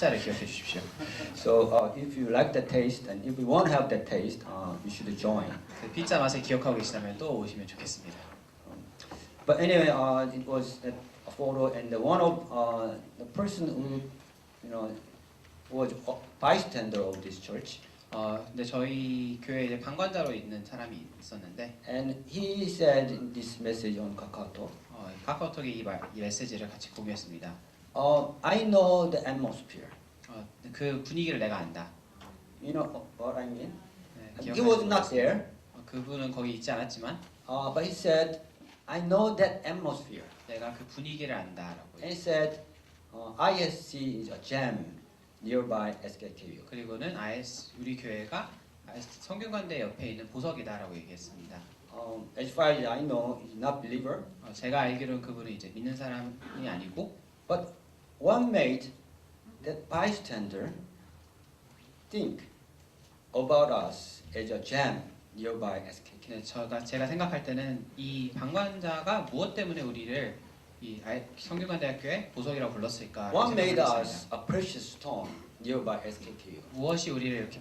숫자를 기억해 주십시오. So if you like the taste and if you want to have that taste, you should join. 그 피자 맛을 기억하고 계시다면 또 오시면 좋겠습니다. But anyway, it was a photo, and one of the person who, was a bystander of this church, 근데 저희 교회에 이제 방관자로 있는 사람이 있었는데, and he said in this message on Kakao, 카카오톡에 이 메시지를 같이 공유했습니다. I know the atmosphere. 그 분위기를 내가 안다. You know what I mean? 네, He was not there, 그분은 거기 있지 않았지만, but he said, I know that atmosphere. 내가 그 분위기를 안다라고. And he said, ISC is a gem nearby SKKU. 그리고는 우리 교회가 성균관대 옆에 있는 보석이다라고 얘기했습니다. As far as I know, he's not believer. 제가 알기로는 그분은 이제 믿는 사람이 아니고, But what made that bystander think about us as a gem nearby SKKU? 네, 제가 생각할 때는 이 방관자가 무엇 때문에 우리를 이 성균관대학교에 보석이라고 불렀을까? What made us a precious stone nearby SKKU? 무엇이 우리를 이렇게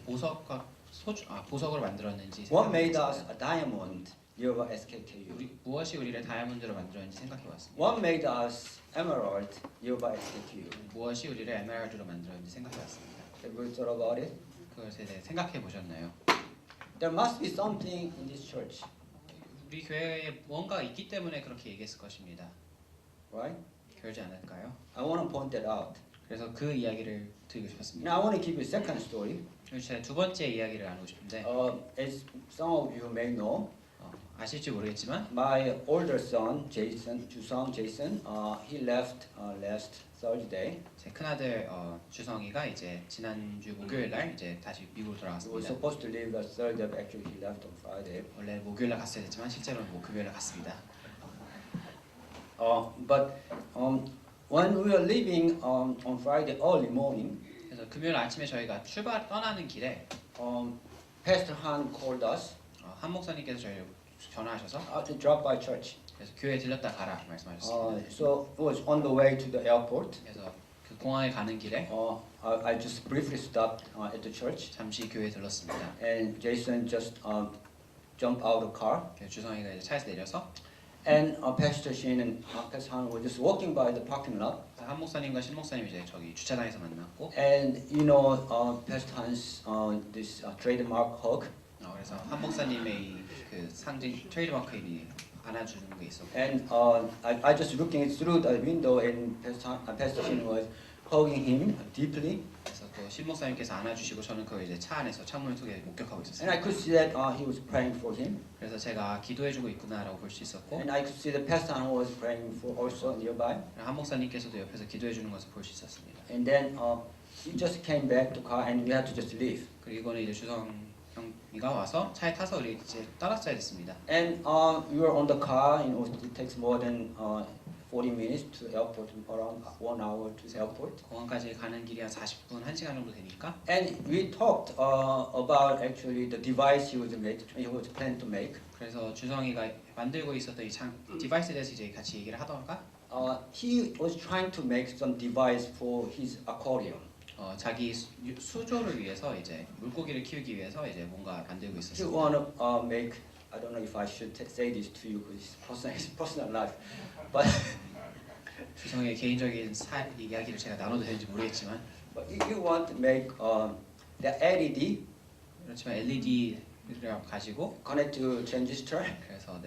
보석으로 만들었는지. What made us a diamond nearby SKKU? 무엇이 우리를 다이아몬드로 만들었는지 생각해봤습니다. What made us emerald nearby SKKU? 무엇이 우리를 에메랄드로 만들었는지 생각해봤습니다. Have you thought about it? 그것에 대해 생각해 보셨나요? There must be something in this church, 우리 교회에 뭔가 있기 때문에 그렇게 얘기했을 것입니다. right? 그러지 않을까요? I want to point that out. 그래서 그 이야기를 드리고 싶었습니다. Now I want to give you a second story. 그리고 제가 두 번째 이야기를 나누고 싶은데, As some of you may know, 아실지 모르겠지만 my older son, 주성 Jason, he left last Thursday. 제 큰아들 주성이가 이제 지난주 목요일 날 이제 다시 미국으로 He was 돌아갔습니다. supposed to leave last Thursday, but actually he left on Friday. 원래 목요일 날 갔어야 됐지만 실제로는 금요일 날 갔습니다. But when we were leaving on Friday early morning, 그래서 금요일 아침에 저희가 떠나는 길에 Pastor Han called us 한 목사님께서 저희를 전화하셔서 to drop by church. 그래서 교회에 들렸다 가라 말씀하셨습니다. So it was on the way to the airport. 그래서 그 공항에 가는 길에 I just briefly stopped at the church, 잠시 교회에 들렀습니다. and Jason just jumped out of the car. 그래서 주성이가 이제 차에서 내려서 And Pastor Shin and Pastor Han were just walking by the parking lot. 한 목사님과 신 목사님이 이제 저기 주차장에서 만났고, And Pastor Han's this trademark hug. 그래서 한 목사님의 그 상징 트레이드마크인이 안아주는 게 있었고, And I just looking through the window, and Pastor Shin was hugging him deeply. 그래서 또 신 목사님께서 안아주시고 저는 그 이제 차 안에서 창문을 통해 목격하고 And I 있었습니다. could see that he was praying for him. 그래서 제가 기도해주고 있구나라고 볼 수 있었고, And I could see the Pastor Han was praying for also nearby. 한 목사님께서도 옆에서 기도해주는 것을 볼 수 있었습니다. And then he just came back to car, and we had to just leave. 그리고는 이제 주성 형이가 와서 차에 타서 우리 이제 떠났어야 됐습니다. And we were on the car. It takes more than 40 minutes to the airport, around 1 hour to the airport. 공항까지 가는 길이 한 40분, 1시간 정도 되니까. And we talked about actually the device he was planning to make. 그래서 주성이가 만들고 있었던 이 디바이스에 대해서 이제 같이 얘기를 하다가 He was trying to make some device for his aquarium. 자기 수조를 위해서 이제 물고기를 키우기 위해서 이제 뭔가 만들고 He 있었어요. want to make, I don't know if I should say this to you because it's personal life, but 주성의 개인적인 이야기를 제가 나눠도 되는지 모르겠지만, you want to make the LED 그렇지만 LED를 가지고 connect to transistor, 그래서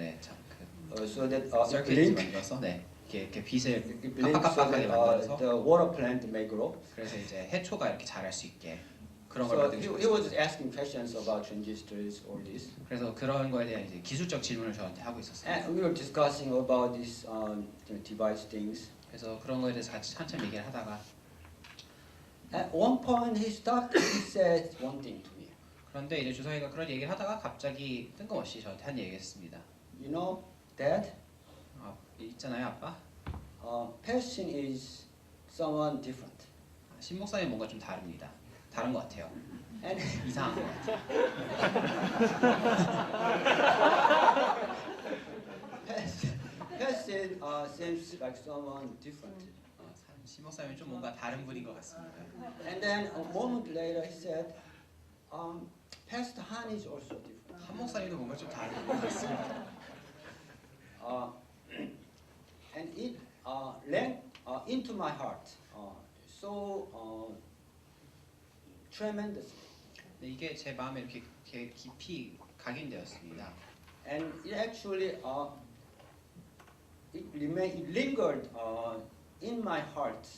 so that 서킷을 blink, 만들어서 이렇게 빛을 blink so 깜빡깜빡하게 that 만들어서 the water plant may grow. 그래서 이제 해초가 이렇게 자랄 수 있게 그런 걸 So 만들고 he was 있었어요. asking questions about transistors, all this, 그래서 그런 거에 대한 이제 기술적 질문을 저한테 하고 있었어요. and we were discussing about these device things. 그래서 그런 거에 대해서 같이 한참 얘기를 하다가 At one point he stopped. He said one thing to me. 그런데 이제 주성이가 그런 얘기를 하다가 갑자기 뜬금없이 저한테 한 얘기를 했습니다. You know, Dad, 있잖아요, 아빠. Passion is someone different. 신 목사님 뭔가 좀 다릅니다. 다른 것 같아요. And 이상한 것 같아요. Passion seems like someone different. 심목사님이 좀 뭔가 다른 분인 것 같습니다. And then a moment later he said, Pastor Han is also different. 한 목사님도 뭔가 좀 다른 것 같습니다. And it ran into my heart so tremendously. 네, 이게 제 마음에 이렇게 깊이 각인되었습니다. And it actually it lingered in my heart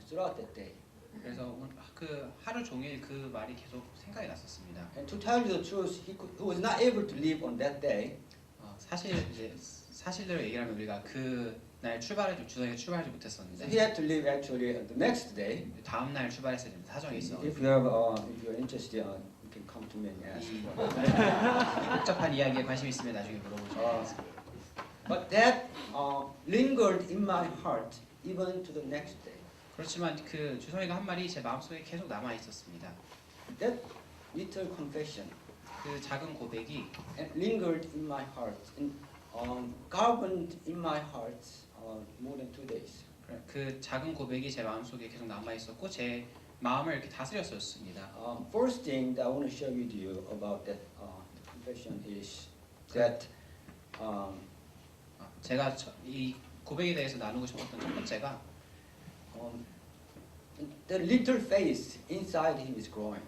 throughout that day. 그래서 그 하루 종일 그 말이 계속 생각이 났었습니다. And to tell you the truth, he was not able to live on that day. 사실 이제 사실대로 얘기하면 우리가 그 날 주성에 출발하지 So 못했었는데 he had to live actually the next day. 다음 날 출발했어야 되는 사정이 있어. If you're interested, you can come to me and ask. 이 복잡한 이야기에 관심 있으면 나중에 물어보시면 되겠습니다. But that lingered in my heart even to the next day. 그렇지만 그 주성이가 한 말이 제 마음속에 계속 남아 있었습니다. That little confession 그 작은 고백이 lingered in my heart and governed in my heart more than 2 days. 그 작은 고백이 제 마음속에 계속 남아 있었고 제 마음을 이렇게 다스렸었습니다. First thing that I want to share with you about that confession is that 제가 이 고백에 대해서 나누고 싶었던 첫 번째가 the little faith inside him is growing.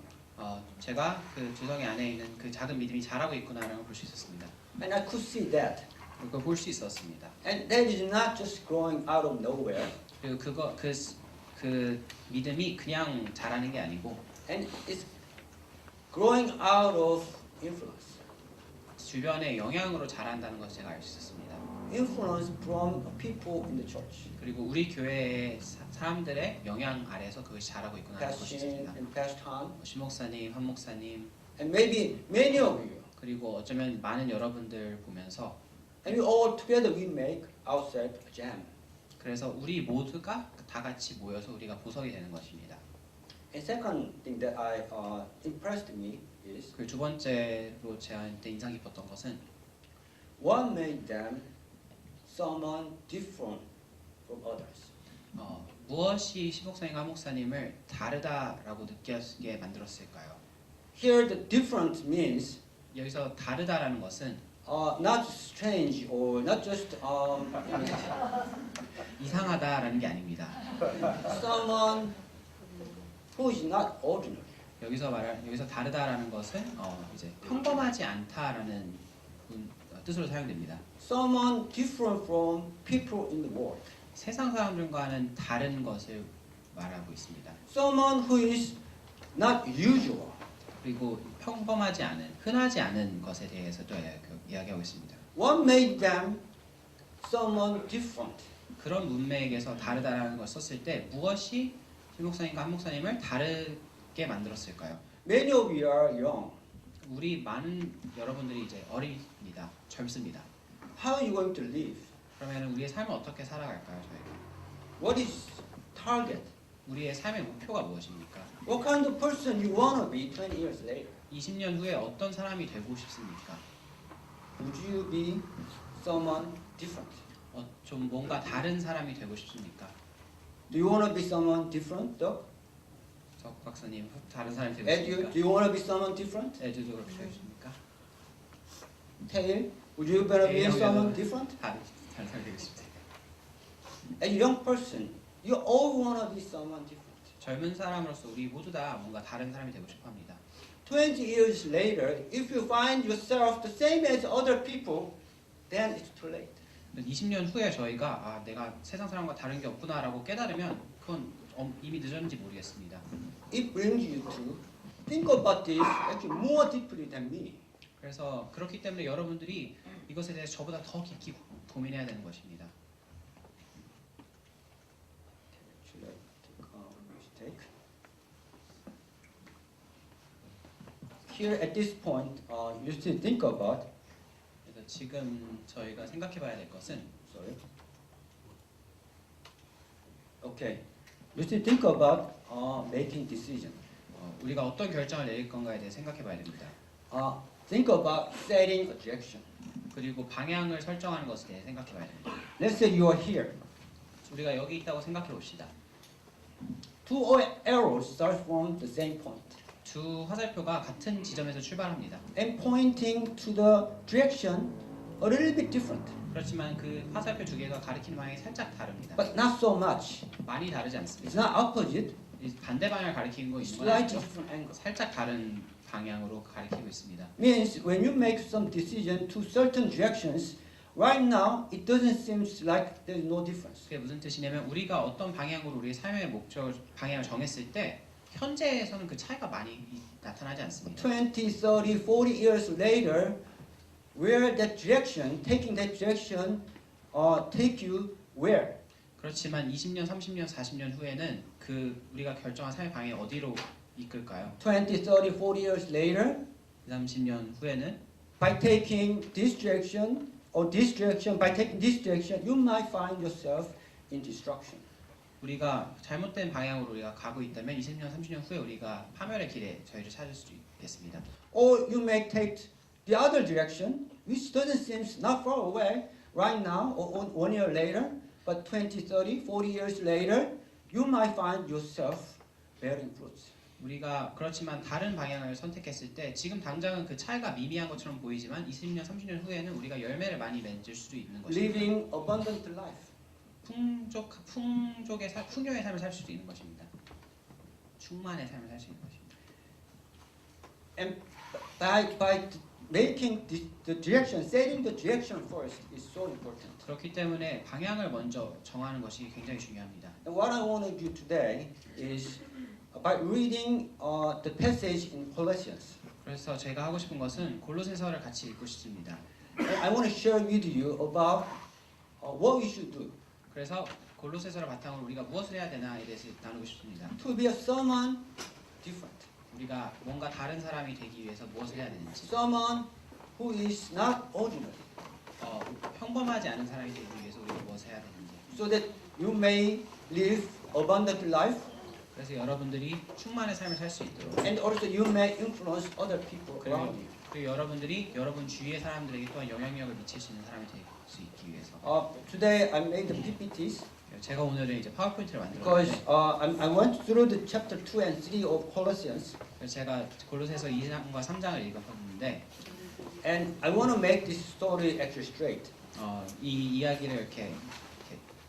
제가 그 주성이 안에 있는 그 작은 믿음이 자라고 있구나라는 걸 볼 수 있었습니다. And I could see that. 그걸 볼 수 있었습니다. And that is not just growing out of nowhere. 그리고 그 믿음이 그냥 자라는 게 아니고 And it's growing out of influence. 주변의 영향으로 자란다는 것을 제가 알 수 있었습니다. Influence from people in the church. 그리고 우리 교회의 사람들의 영향 아래서 그것이 자라고 있구나라는 Pastor 것이 Shin 있습니다. and Pastor Han. 신 목사님, 한 목사님, And maybe many of you. 그리고 어쩌면 많은 여러분들 보면서 And we all together we make ourselves a jam. 그래서 우리 모두가 다 같이 모여서 우리가 보석이 되는 것입니다. And second thing that impressed me is 그 두 번째로 저한테 인상 깊었던 것은 what made them someone different from others. 무엇이 신목사님과 목사님을 다르다라고 느끼게 만들었을까요? Here the different means 여기서 다르다라는 것은 not strange or not just 이상하다라는 게 아닙니다. someone who is not ordinary. 여기서 다르다라는 것은 이제 평범하지 않다라는 뜻으로 사용됩니다. Someone different from people in the world. 세상 사람들과는 다른 것을 말하고 있습니다. Someone who is not usual. 그리고 평범하지 않은, 흔하지 않은 것에 대해서도 이야기하고 있습니다. What made them someone different? 그런 문맥에서 다르다라는 걸 썼을 때 무엇이 신 목사님과 한 목사님을 다르게 만들었을까요? Many of you are young. 우리 많은 여러분들이 이제 어립니다. 젊습니다. How are you going to live? 그러면 우리의 삶을 어떻게 살아갈까요, 저희가? What is target? 우리의 삶의 목표가 무엇입니까? What kind of person you want to be 20 years later? 20년 후에 어떤 사람이 되고 싶습니까? Would you be someone different? 좀 뭔가 다른 사람이 되고 싶습니까? Do you want to be someone different, Doc? 석 박사님, 다른 사람이 되고 Ed, 싶습니까? do you want to be someone different? 에드도 그렇게 되고 싶습니까? Tail, would you better be Tail, someone yeah. different? 다른 사람이 되고 싶습니다. As a young person, you all want to be someone different. 젊은 사람으로서 우리 모두 다 뭔가 다른 사람이 되고 싶어합니다. 20 years later, if you find yourself the same as other people, then it's too late. 20년 후에 저희가 내가 세상 사람과 다른 게 없구나라고 깨달으면 그건 이미 늦었는지 모르겠습니다. It brings you to think about this actually more deeply than me. 그래서 그렇기 때문에 여러분들이 이것에 대해서 저보다 더 깊이 고민해야 되는 것입니다. Should I take a mistake? Here at this point, you still think about. 그래서 지금 저희가 생각해봐야 될 것은 Sorry. Okay. You still think about making decision. 우리가 어떤 결정을 내릴 건가에 대해 생각해봐야 됩니다. Think about setting a direction. 그리고 방향을 설정하는 것에 대해 생각해봐야 됩니다. Let's say you are here. 우리가 여기 있다고 생각해 봅시다. two arrows start from the same point 두 화살표가 같은 지점에서 출발합니다. and pointing to the direction a little bit different, 그렇지만 그 화살표 두 개가 가리키는 방향이 살짝 다릅니다. but not so much. 많이 다르지 It's 않습니다. not opposite, 이 반대 방향을 가리키는 거 있는 건 slight 아니죠. different angle. 살짝 다른 방향으로 가리키고 있습니다. Means when you make some decision to certain directions, right now it doesn't seem like there is no difference. 그게 무슨 뜻이냐면 우리가 어떤 방향으로 우리의 삶의 목적 방향을 정했을 때 현재에서는 그 차이가 많이 나타나지 않습니다. 20, 30, 40 years later, where that direction, taking that direction, take you where? 그렇지만 20년, 30년, 40년 후에는 그 우리가 결정한 삶의 방향이 어디로 이끌까요? 20, 30, 40 years later, 30년 후에는 by taking this direction or this direction, by taking this direction, you might find yourself in destruction. 우리가 잘못된 방향으로 우리가 가고 있다면 20년, 30년 후에 우리가 파멸의 길에 저희를 찾을 수 있겠습니다. Or you may take the other direction, which doesn't seem not far away right now or 1 year later, but 20, 30, 40 years later, you might find yourself bearing fruits. 우리가 그렇지만 다른 방향을 선택했을 때 지금 당장은 그 차이가 미미한 것처럼 보이지만 20년, 30년 후에는 우리가 열매를 많이 맺을 수도 있는 것입니다. Living abundant life. 풍요의 삶을 살 수도 있는 것입니다. 충만의 삶을 살 수 있는 것입니다. And by making the direction, setting the direction first is so important. 그렇기 때문에 방향을 먼저 정하는 것이 굉장히 중요합니다. And what I want to do today is by reading the passage in Colossians. 그래서 제가 하고 싶은 것은 골로새서를 같이 읽고 싶습니다. And I want to share with you about what we should do 그래서 골로새서를 바탕으로 우리가 무엇을 해야 되나에 대해서 나누고 싶습니다. to be a someone different. 우리가 뭔가 다른 사람이 되기 위해서 무엇을 해야 되는지, Someone who is not ordinary. 평범하지 않은 사람이 되기 위해서 우리가 무엇을 해야 되는지, So that you may live abundant life 그래서 여러분들이 충만의 삶을 살 수 있도록, and also you may influence other people around you. 그리고 여러분들이 여러분 주위의 사람들에게 또한 영향력을 미칠 수 있는 사람이 될 수 있기 위해서. Today I made the PPTs 제가 오늘은 이제 파워포인트를 because 만들었는데, I went through the chapter 2 and 3 of Colossians 그래서 제가 골로새서 2장과 3장을 읽었는데, and I want to make this story actually straight. 이 이야기를 이렇게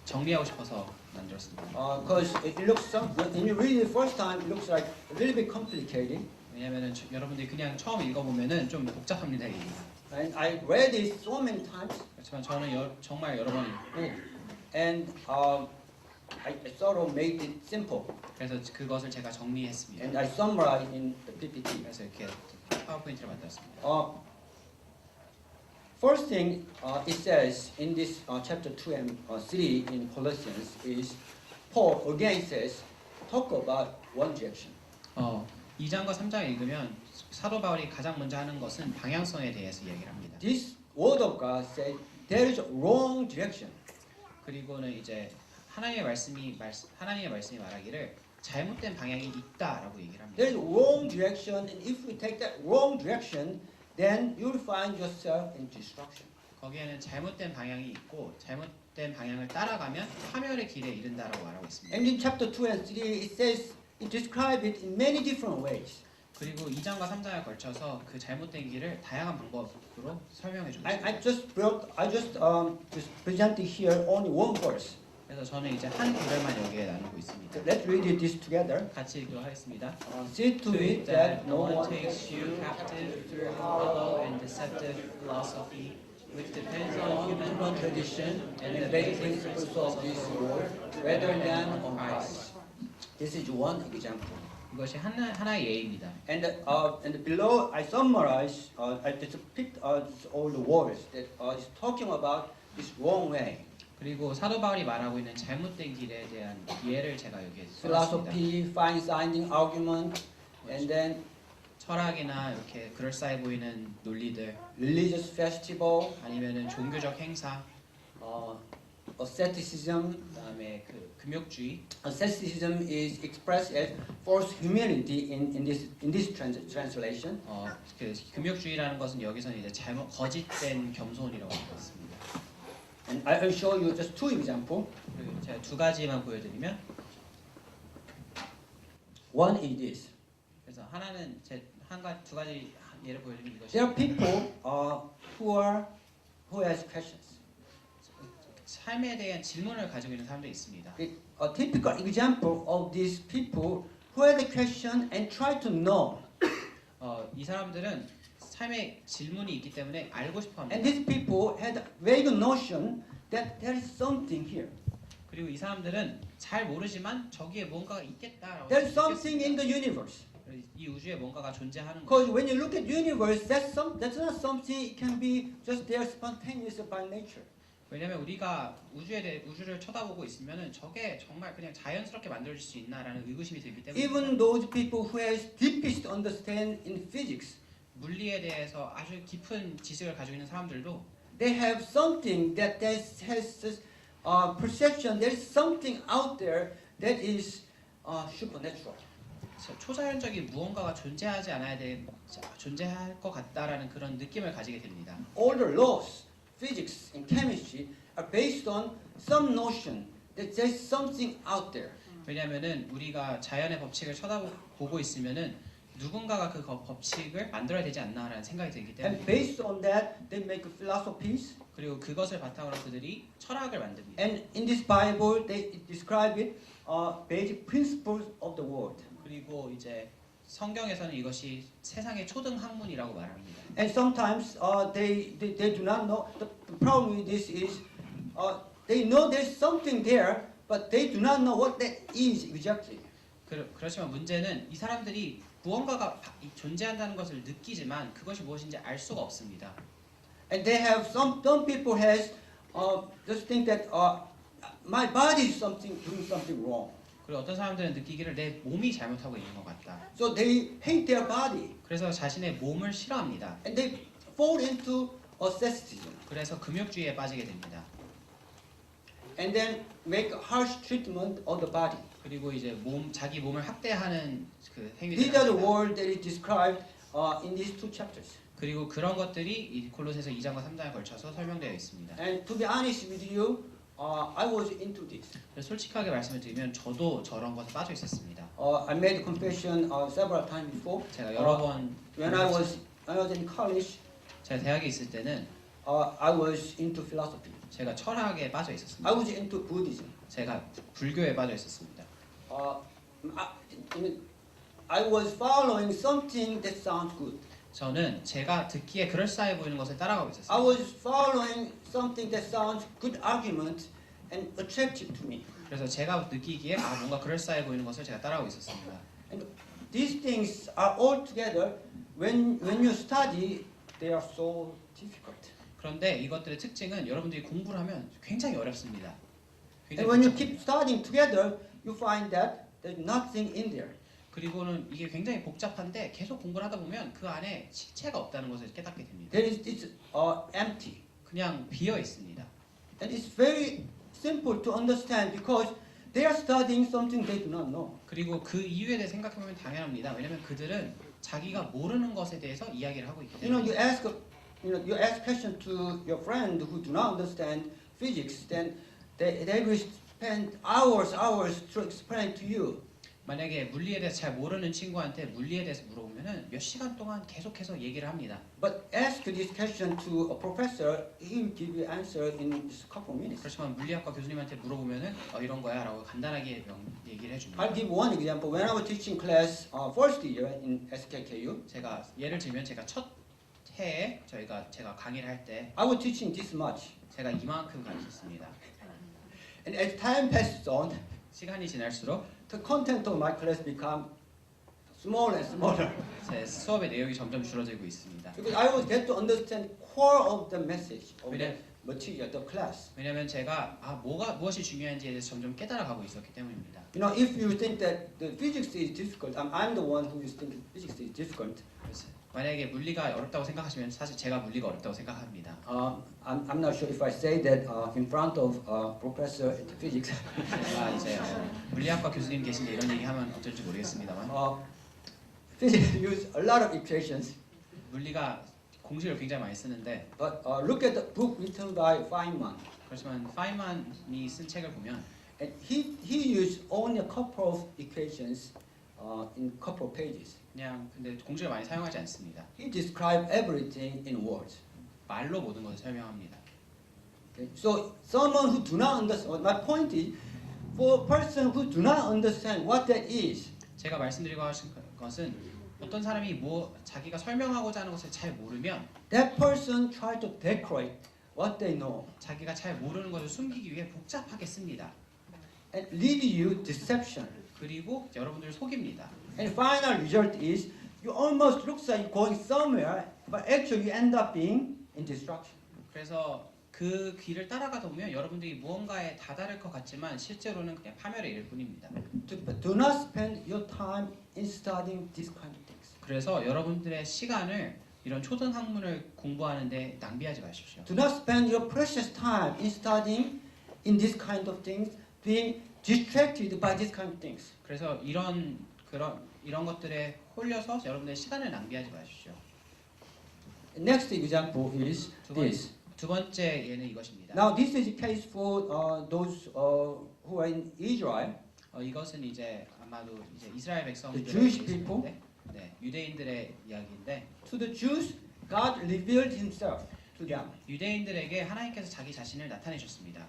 정리하고 싶어서 만들었습니다. Because it looks when you read it first time, it looks like a little bit complicated. 왜냐면은 여러분들이 그냥 처음 읽어보면은 좀 복잡합니다. 이게. And I read it so many times, 그렇지만 저는 정말 여러 번 읽고, and I sort of made it simple, 그래서 그것을 제가 정리했습니다. and I summarized in the PPT. 그래서 이렇게 파워포인트를 만들었습니다. First thing it says in this chapter 2 and 3 in Colossians is Paul again says talk about one direction. 2장과 3장을 읽으면 사도 바울이 가장 먼저 하는 것은 방향성에 대해서 이야기를 합니다. This word of God says there is a wrong direction. 그리고는 이제 하나님의 말씀이 말하기를 잘못된 방향이 있다라고 얘기를 합니다. There is a wrong direction, and if you take that wrong direction, then you'll find yourself in destruction. 거기에는 잘못된 방향이 있고 잘못된 방향을 따라가면 파멸의 길에 이른다라고 말하고 있습니다. And in chapter 2 and 3, it says it describes it in many different ways. 그리고 2장과 3장에 걸쳐서 그 잘못된 길을 다양한 방법으로 설명해 주고 I 있습니다. just presented here only one verse. 그래서 저는 이제 한 구절만 여기에 나누고 있습니다. Let's read this together. 같이 읽도록 하겠습니다. See to it that no one takes you captive through hollow and deceptive philosophy, which depends on human tradition and the basic principles of this world, rather than on Christ. This is one example. 이것이 하나의 예입니다. And below I summarize, I just picked all the words that is talking about this wrong way. 그리고 사도 바울이 말하고 있는 잘못된 길에 대한 예를 제가 여기에 써놨습니다. Philosophy, fine-sounding argument, and then 철학이나 이렇게 그럴싸해 보이는 논리들, religious festival, 아니면은 종교적 행사, asceticism. 그다음에 그 금욕주의. Asceticism is expressed as false humility in this translation. 그 금욕주의라는 것은 여기서는 이제 거짓된 겸손이라고 하고 있습니다. And I will show you just two examples. 그리고 제가 두 가지만 보여드리면, One is this. 그래서 하나는 두 가지 예를 보여드리면 이것이 There are people who has questions. 삶에 대한 질문을 가지고 있는 사람들이 있습니다. A typical example of these people who had a question and try to know. 이 사람들은 삶에 질문이 있기 때문에 알고 싶어합니다. And these people had a vague notion that there is something here. 그리고 이 사람들은 잘 모르지만 저기에 뭔가가 있겠다라고 There is something in the universe. 이 우주에 뭔가가 존재하는 거. Because when you look at universe, that's not something it can be just there spontaneous by nature. 왜냐면 우리가 우주를 쳐다보고 있으면은 저게 정말 그냥 자연스럽게 만들어질 수 있나라는 의구심이 들기 때문에 Even those people who has deepest understand in physics, 물리에 대해서 아주 깊은 지식을 가지고 있는 사람들도 they have something that has perception. There is something out there that is supernatural. 초자연적인 무언가가 존재할 것 같다라는 그런 느낌을 가지게 됩니다. All the laws, physics and chemistry are based on some notion that there is something out there. 왜냐하면은 우리가 자연의 법칙을 쳐다보고 있으면은 누군가가 그 법칙을 만들어야 되지 않나라는 생각이 들기 때문에 And based on that, they make philosophies. 그리고 그것을 바탕으로 그들이 철학을 만듭니다. And in this Bible, they describe it basic principles of the world. 그리고 이제 성경에서는 이것이 세상의 초등 학문이라고 말합니다. And sometimes they do not know. The problem with this is they know there's something there, but they do not know what that is exactly. 그렇지만 문제는 이 사람들이 무언가가 존재한다는 것을 느끼지만 그것이 무엇인지 알 수가 없습니다. And they have some people has just think that my body is doing something wrong. 그리고 어떤 사람들은 느끼기를 내 몸이 잘못하고 있는 것 같다. So they hate their body 그래서 자신의 몸을 싫어합니다. and they fall into asceticism 그래서 금욕주의에 빠지게 됩니다. and then make harsh treatment of the body. 그리고 이제 자기 몸을 학대하는 그 These 행위들을 are the 합니다. words that is described in these two chapters. 그리고 그런 것들이 이 골로새서 2장과 3장에 걸쳐서 설명되어 있습니다. And to be honest with you, I was into this. 그래서 솔직하게 말씀을 드리면 저도 저런 것에 빠져 있었습니다. I made confession several times before. 제가 여러 번 When I was in college, 제가 대학에 있을 때는 I was into philosophy. 제가 철학에 빠져 있었습니다. I was into Buddhism. 제가 불교에 빠져 있었습니다. I was following something that sounds good. 저는 제가 듣기에 그럴싸해 보이는 것을 따라가고 I 있었습니다. was following something that sounds good argument and attractive to me. 그래서 제가 느끼기에 뭔가 그럴싸해 보이는 것을 제가 따라가고 있었습니다. And these things are all together. When you study, they are so difficult. 그런데 이것들의 특징은 여러분들이 공부를 하면 굉장히 어렵습니다. And when you keep studying together, you find that there's nothing in there. 그리고는 이게 굉장히 복잡한데 계속 공부를 하다 보면 그 안에 실체가 없다는 것을 깨닫게 됩니다. It's empty. 그냥 비어 있습니다. And it's very simple to understand because they are studying something they do not know. 그리고 그 이유에 대해 생각해보면 당연합니다. 왜냐하면 그들은 자기가 모르는 것에 대해서 이야기를 하고 있기 때문에. You ask question to your friend who do not understand physics, then they will spend hours to explain to you. 만약에 물리에 대해서 잘 모르는 친구한테 물리에 대해서 물어보면은 몇 시간 동안 계속해서 얘기를 합니다. But ask this question to a professor, he will give you answer in just a couple minutes. 그렇지만 물리학과 교수님한테 물어보면은 이런 거야라고 간단하게 얘기를 해줍니다. I'll give one example. When I was teaching class first year in SKKU, 제가 예를 들면 제가 첫 해에 제가 강의를 할 때 I was teaching this much. 제가 이만큼 가르쳤습니다. And as time passes on, 시간이 지날수록 the content of my class become smaller and smaller. 제 수업의 내용이 점점 줄어들고 있습니다. Because I was get to understand core of the message of the material, the class. 왜냐하면 제가 무엇이 중요한지에 대해서 점점 깨달아가고 있었기 때문입니다. You know, if you think that the physics is difficult, I'm the one who is thinking physics is difficult. 만약에 물리가 어렵다고 생각하시면 사실 제가 물리가 어렵다고 생각합니다. I'm not sure if I say that in front of professor at physics. 제가 이제 물리학과 교수님 계신데 이런 얘기하면 어떨지 모르겠습니다만 Physics use a lot of equations. 물리가 공식을 굉장히 많이 쓰는데 But look at the book written by Feynman. 그렇지만 파이만이 쓴 책을 보면 And he used only a couple of equations in a couple of pages. 그냥 근데 공식을 많이 사용하지 않습니다. He described everything in words. 말로 모든 것을 설명합니다. Okay? So someone who do not understand, my point is, for a person who do not understand what that is, 제가 말씀드리고 하신 것은 어떤 사람이 자기가 설명하고자 하는 것을 잘 모르면 that person try to decorate what they know 자기가 잘 모르는 것을 숨기기 위해 복잡하게 씁니다. and lead you deception. 그리고 여러분들을 속입니다. And final result is you almost looks like you're going somewhere, but actually you end up being in destruction. 그래서 그 길을 따라가다 보면 여러분들이 무언가에 다다를 것 같지만 실제로는 그냥 파멸에 이를 뿐입니다. Do not spend your time in studying these kind of things. 그래서 여러분들의 시간을 이런 초등 학문을 공부하는데 낭비하지 마십시오. Do not spend your precious time in studying in this kind of things, being distracted by these kind of things. 그래서 이런 것들에 홀려서 여러분들의 시간을 낭비하지 마십시오. Next example is this. 두 번째 예는 이것입니다. Now this is a case for those who are in Israel. 이것은 이제 아마도 이제 이스라엘 백성들의 The Jewish people? 예시인데, 네, 유대인들의 이야기인데 To the Jews, God revealed Himself to them. 유대인들에게 하나님께서 자기 자신을 나타내셨습니다.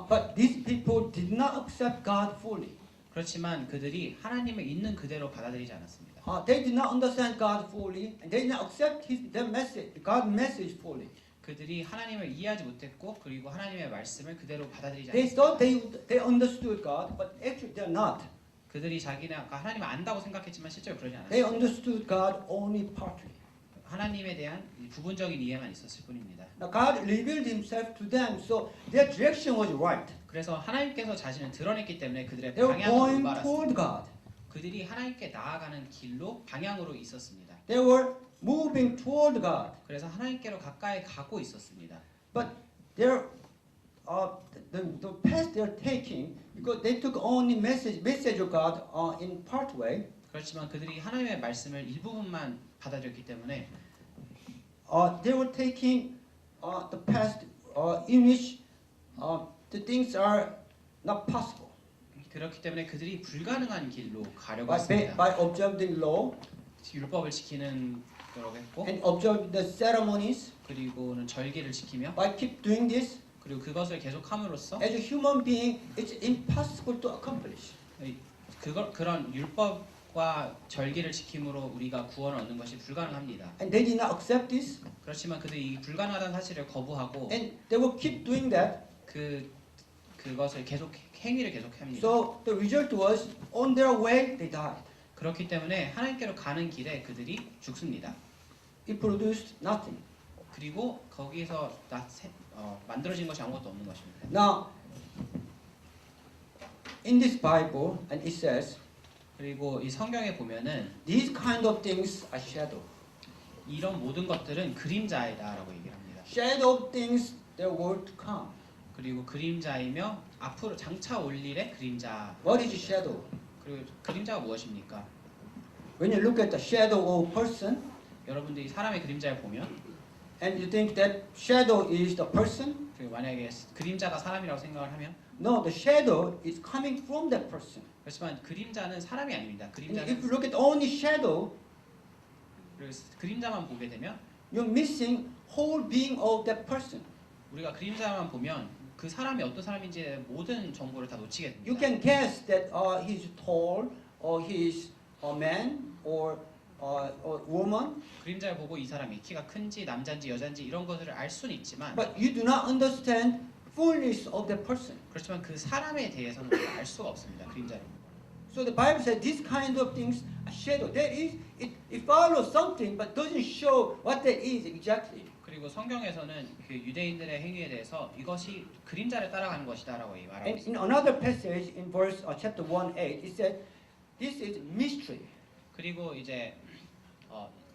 But these people did not accept God fully. 그렇지만 그들이 하나님을 있는 그대로 받아들이지 않았습니다. They did not understand God fully, and they did not accept their message, God's message fully. 그들이 하나님을 이해하지 못했고 그리고 하나님의 말씀을 그대로 받아들이지 They 않았습니다. thought they understood God, but actually they're not. 그들이 자기네가 하나님을 안다고 생각했지만 실제로 그러지 They 않았습니다. understood God only partly. 하나님에 대한 이 부분적인 이해만 있었을 뿐입니다. Now God revealed Himself to them, so their direction was right. 그래서 하나님께서 자신을 드러냈기 때문에 그들의 They were 방향으로 going 말았습니다. toward God. 그들이 하나님께 나아가는 길로 방향으로 있었습니다. They were moving toward God. 그래서 하나님께로 가까이 가고 있었습니다. But their the path they're taking, because they took only message of God in part way. 그렇지만 그들이 하나님의 말씀을 일부분만 받아들였기 때문에 They were taking the path in which the things are not possible. 그렇기 때문에 그들이 불가능한 길로 가려고 By 했습니다. observing law 율법을 지키는 거라고 했고 and observe the ceremonies, 그리고는 절기를 지키며 by keep doing this, 그리고 그것을 계속함으로써 as a human being, it's impossible to accomplish. 그런 율법과 절기를 지킴으로 우리가 구원을 얻는 것이 불가능합니다. And they did not accept this, 그렇지만 그들이 이 불가능하다는 사실을 거부하고 and they will keep doing that. 그것을 행위를 계속합니다. So the result was, on their way, they died. 그렇기 때문에 하나님께로 가는 길에 그들이 죽습니다. It produced nothing. 그리고 거기서 만들어진 것이 아무것도 없는 것입니다. Now, in this Bible, and it says, 그리고 이 성경에 보면은 these kind of things are shadow. 이런 모든 것들은 그림자이다라고 얘기를 합니다. Shadow of things that were to come. 그리고 그림자이며 앞으로 장차 올 일의 그림자. What is shadow? 그리고 그림자가 무엇입니까? When you look at the shadow of a person, 여러분들이 사람의 그림자를 보면 and you think that shadow is the person, 그리고 만약에 그림자가 사람이라고 생각을 하면 no, the shadow is coming from that person. 그렇지만 그림자는 사람이 아닙니다. And if 그림자는 you look at only shadow, 그림자만 보게 되면 you're missing whole being of that person. 우리가 그림자만 보면 그 사람이 어떤 사람인지의 모든 정보를 다 놓치게 You 됩니다. can guess that he's tall, or he's a man, or woman, 그림자를 보고 이 사람이 키가 큰지 남자인지 여자인지 이런 것들을 알 수는 있지만 but you do not understand fullness of that person. 그렇지만 그 사람에 대해서는 우리가 알 수가 없습니다. 그림자를. So the Bible says these kind of things are shadow. That is, it follows something, but doesn't show what that is exactly. 그리고 성경에서는 그 유대인들의 행위에 대해서 이것이 그림자를 따라가는 것이다라고 말하고 And in 있습니다. another passage in verse chapter 1:8, it said, "This is mystery." 그리고 이제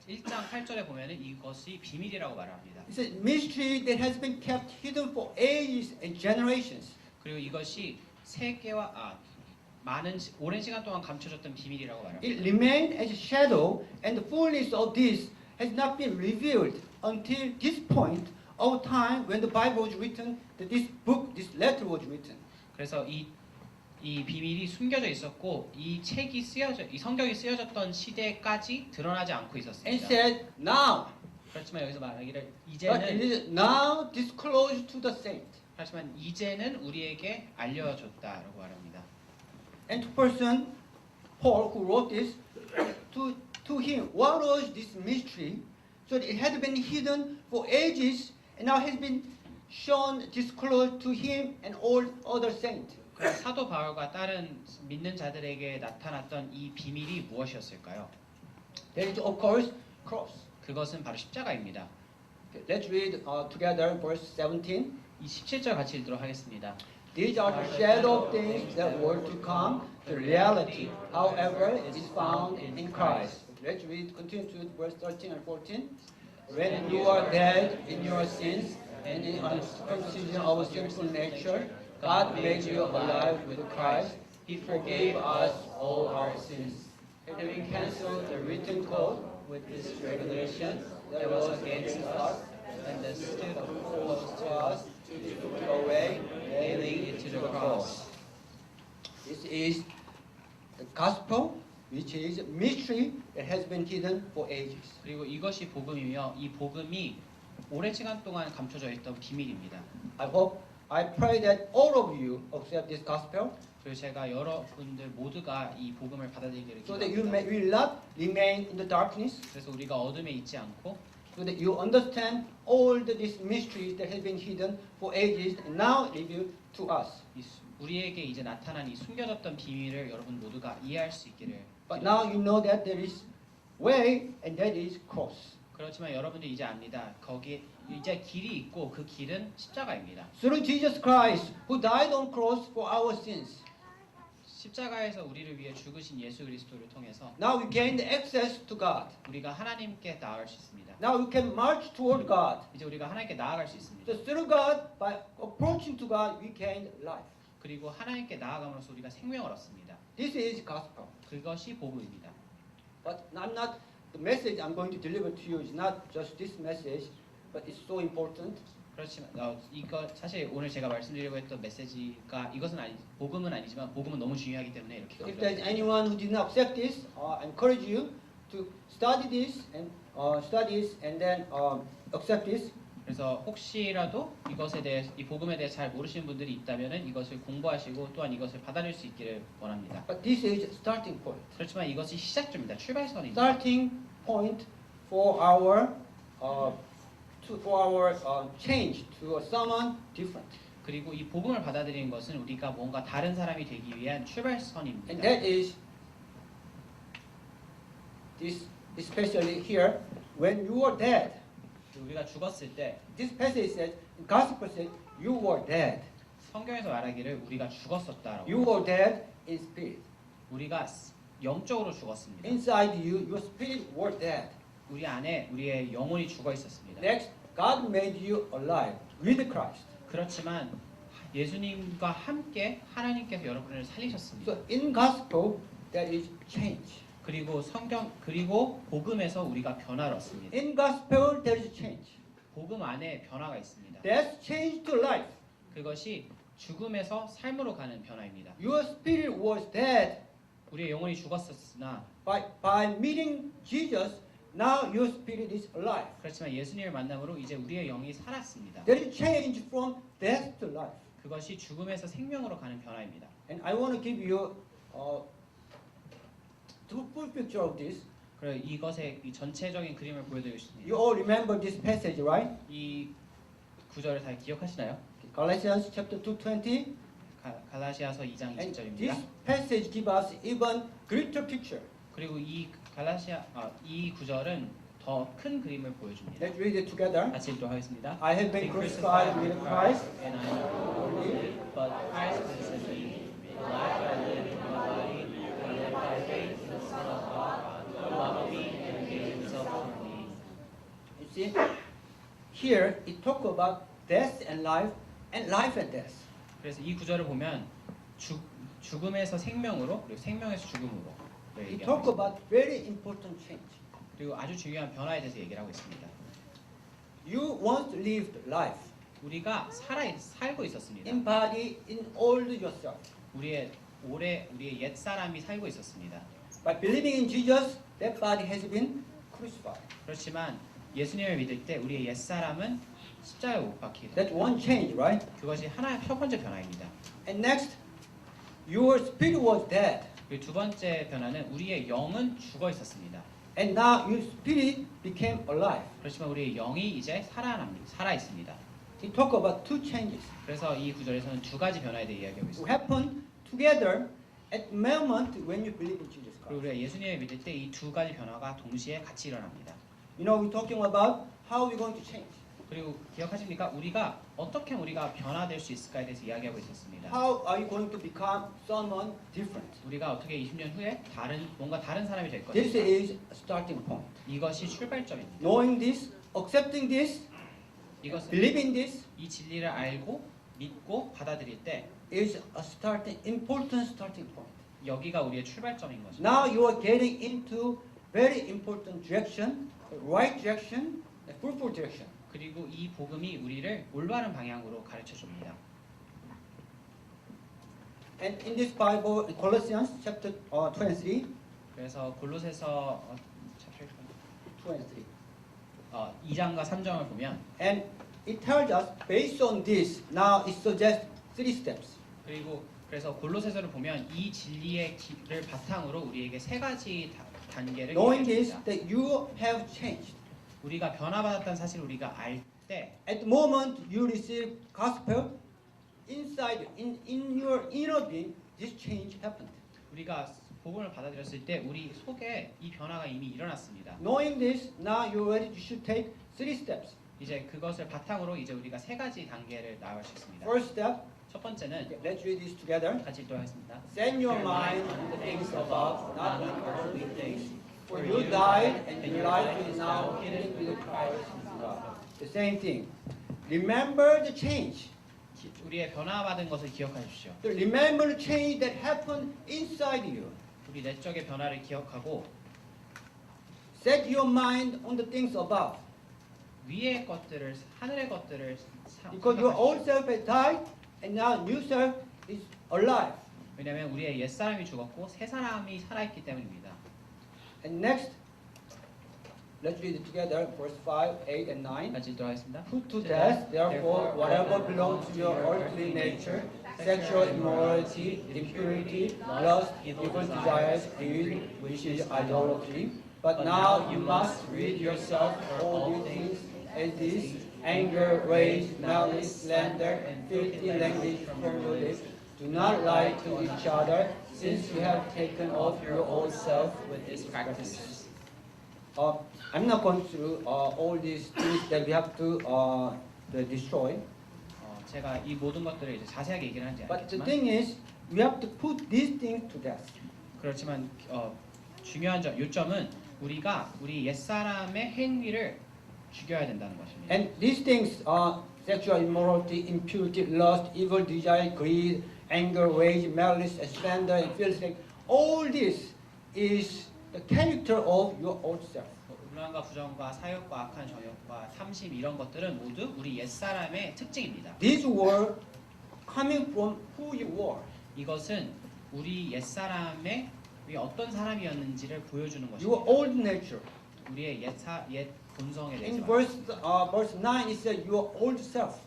1장 8절에 보면은 이것이 비밀이라고 말합니다. It says mystery that has been kept hidden for ages and generations. 그리고 이것이 오랜 시간 동안 감춰졌던 비밀이라고 말합니다. It remained as a shadow, and the fullness of this has not been revealed until this point of time when the Bible was written, that this book, this letter was written. 그래서 이 이 비밀이 숨겨져 있었고 이 책이 이 성경이 쓰여졌던 시대까지 드러나지 않고 And 있었습니다. said, now, 그렇지만 여기서 말하기를 but it 이제는 is now disclosed to the saint. 하지만 이제는 우리에게 알려졌다라고 말합니다. And to person, Paul, who wrote this, to him, what was this mystery? So it had been hidden for ages, and now has been shown, disclosed to him and all other saints. 사도 바울과 다른 믿는 자들에게 나타났던 이 비밀이 무엇이었을까요? That is, of course, cross. 그것은 바로 십자가입니다. Okay, let's read together verse 17. 이 17절 같이 읽도록 하겠습니다. These are the shadow of things that were to come. The reality, however, is found in Christ. Let's read, continue to verse 13 and 14. When you are dead in your sins and in uncircumcision of a sinful nature, God made you alive with Christ. He forgave us all our sins. Having canceled the written code with this regulation that was against us, and that stood opposed to us, he took it away, nailing it to the cross. This is the gospel, which is a mystery that has been hidden for ages. 그리고 이것이 복음이며 이 복음이 오랜 시간 동안 감춰져 있던 비밀입니다. I pray that all of you accept this gospel 그리고 제가 여러분들 모두가 이 복음을 받아들이기를 so that you 기도합니다. will not remain in the darkness, 그래서 우리가 어둠에 있지 않고 so that you understand all these mysteries that have been hidden for ages and now revealed to us. 우리에게 이제 나타난 이 숨겨졌던 비밀을 여러분 모두가 이해할 수 있기를. But now you know that there is way and that is cross. 그렇지만 여러분들 이제 압니다. 거기에 이제 길이 있고 그 길은 십자가입니다. Through Jesus Christ, who died on cross for our sins, 십자가에서 우리를 위해 죽으신 예수 그리스도를 통해서 now we gained access to God. 우리가 하나님께 나아갈 수 있습니다. Now we can march toward God. 이제 우리가 하나님께 나아갈 수 있습니다. So through God, by approaching to God, we gained life. 그리고 하나님께 나아감으로써 우리가 생명을 얻습니다. This is gospel. 그것이 복음입니다. But I'm not, the message I'm going to deliver to you is not just this message, but it's so important. 그렇지만 이거 사실 오늘 제가 말씀드리려고 했던 메시지가 이것은 복음은 아니지만 복음은 너무 중요하기 때문에 이렇게 So if there's 강조합니다. anyone who did not accept this, I encourage you to study this and then accept this. 그래서 혹시라도 이것에 대해 이 복음에 대해 잘 모르시는 분들이 있다면은 이것을 공부하시고 또한 이것을 받아들일 수 있기를 원합니다. But this is starting point. 그렇지만 이것이 시작점입니다. 출발선입니다. Starting point for our change to someone different. 그리고 이 복음을 받아들이는 것은 우리가 뭔가 다른 사람이 되기 위한 And 출발선입니다. that is this, especially here, when you are dead. 우리가 죽었을 때 This passage says, gospel says, you were dead. 성경에서 말하기를 우리가 죽었었다라고. You were dead in spirit. 우리가 영적으로 죽었습니다. Inside you, your spirit were dead. 우리 안에 우리의 영혼이 죽어 있었습니다. Next, God made you alive with Christ. 그렇지만 예수님과 함께 하나님께서 여러분을 살리셨습니다. So in gospel, there is change. 그리고 복음에서 우리가 변화를 얻습니다. In gospel, there is change. 복음 안에 변화가 있습니다. That's change to life. 그것이 죽음에서 삶으로 가는 변화입니다. Your spirit was dead. 우리의 영혼이 죽었었으나 By meeting Jesus, now your spirit is alive. 그렇지만 예수님을 만남으로 이제 우리의 영이 살았습니다. There is change from death to life. 그것이 죽음에서 생명으로 가는 변화입니다. And I want to give you the full picture of this. 그리고 이것의 이 전체적인 그림을 보여드리고 싶습니다. You all remember this passage, right? 이 구절을 다 기억하시나요? Galatians chapter 2:20. 갈라시아서 2장 And 20절입니다. this passage gives us even greater picture. 그리고 이 구절은 더 큰 그림을 보여줍니다. Let's read it together. 같이 읽도록 하겠습니다. I have been crucified with Christ. and I no longer live, but Christ lives in me. The life I live in my body, I live by faith in the Son of God, who loved me and gave himself for me. You see, here it talks about death and life and death. 그래서 이 구절을 보면 죽음에서 생명으로 그리고 생명에서 죽음으로 It 얘기하고 talks 있습니다. about very important change. 그리고 아주 중요한 변화에 대해서 얘기를 하고 있습니다. You once lived life 우리가 살고 있었습니다. in body, in all yourself. 우리의 오래 우리의 옛 사람이 살고 있었습니다. By believing in Jesus, that body has been crucified. 그렇지만 예수님을 믿을 때 우리의 옛 사람은 십자가에 못 박히게 That's one change, right? 그것이 하나의 첫 번째 변화입니다. And next, your spirit was dead. 그리고 두 번째 변화는 우리의 영은 죽어 있었습니다. And now your spirit became alive. 그렇지만 우리의 영이 이제 살아 있습니다. He talk about two changes. 그래서 이 구절에서는 두 가지 변화에 대해 이야기하고 It 있습니다. happen together at the moment when you believe in Jesus 그리고 Christ. 우리가 예수님을 믿을 때 이 두 가지 변화가 동시에 같이 일어납니다. You know, we're talking about how we're going to change. 그리고 기억하십니까? 우리가 어떻게 우리가 변화될 수 있을까에 대해서 이야기하고 있었습니다. How are you going to become someone different? 우리가 어떻게 20년 후에 뭔가 다른 사람이 될 This 것인가? is a starting point. 이것이 출발점입니다. Knowing this, accepting this, 이것은 believing this 이 진리를 알고 믿고 받아들일 때 is a starting, important starting point. 여기가 우리의 출발점인 것입니다. Now you are getting into very important direction, the right direction, the fruitful direction. 그리고 이 복음이 우리를 올바른 방향으로 가르쳐 줍니다. And in this Bible, in Colossians chapter 23, 그래서 골로새서 23. 2장과 3장을 보면 And it tells us, based on this, now it suggests 3 steps. 그래서 골로새서를 보면 이 진리의 길을 바탕으로 우리에게 세 가지 단계를 Knowing this, 얘기합니다. that you have changed. 우리가 변화받았다는 사실을 우리가 알 때 At the moment you receive gospel, inside, in your inner being, this change happened. 우리가 복음을 받아들였을 때 우리 속에 이 변화가 이미 일어났습니다. Knowing this, now you're ready, you should take 3 steps. 이제 그것을 바탕으로 이제 우리가 세 가지 단계를 나아갈 수 있습니다. First step, 첫 번째는 let's read this together. 같이 읽도록하겠습니다. Set your mind on the things above, not on earthly things. For you died, and your life is now hidden with Christ in God. The same thing. Remember the change. 우리의 변화받은 것을 기억하십시오. Remember the change that happened inside you. 우리 내적의 변화를 기억하고 Set your mind on the things above. 위의 것들을 하늘의 것들을 Because your old 생각하십시오. self has died, and now new self is alive. 왜냐하면 우리의 옛 사람이 죽었고 새 사람이 살아있기 때문입니다. And next, let's read it together, verse 5, 8, and 9. 같이 읽도록하겠습니다. Put to death, therefore, whatever belongs to your earthly nature, sexual immorality, impurity, lust, evil desires, greed, which is idolatry. But now you must rid yourself of all these things, as this anger, rage, malice, slander, and filthy language from your lips. Do not lie to each other, since you have taken off your old self with its practices. I'm not going through all these things that we have to destroy. 제가 이 모든 것들을 이제 자세하게 얘기를 하지 But the 않겠지만 thing is, we have to put these things to death. 그렇지만 중요한 요점은 우리가 우리 옛 사람의 행위를 죽여야 된다는 것입니다. And these things are sexual immorality, impurity, lust, evil desire, greed, anger, rage, malice, slander, and filthy. All this is the character of your old self. 음란과 부정과 사욕과 악한 정욕과 탐심 이런 것들은 모두 우리 옛 사람의 특징입니다. These were coming from who you were. 이것은 우리 옛 사람의 어떤 사람이었는지를 보여주는 Your 것입니다. old nature. 우리의 옛 본성에 In 대해서 verse 9, it says your old self.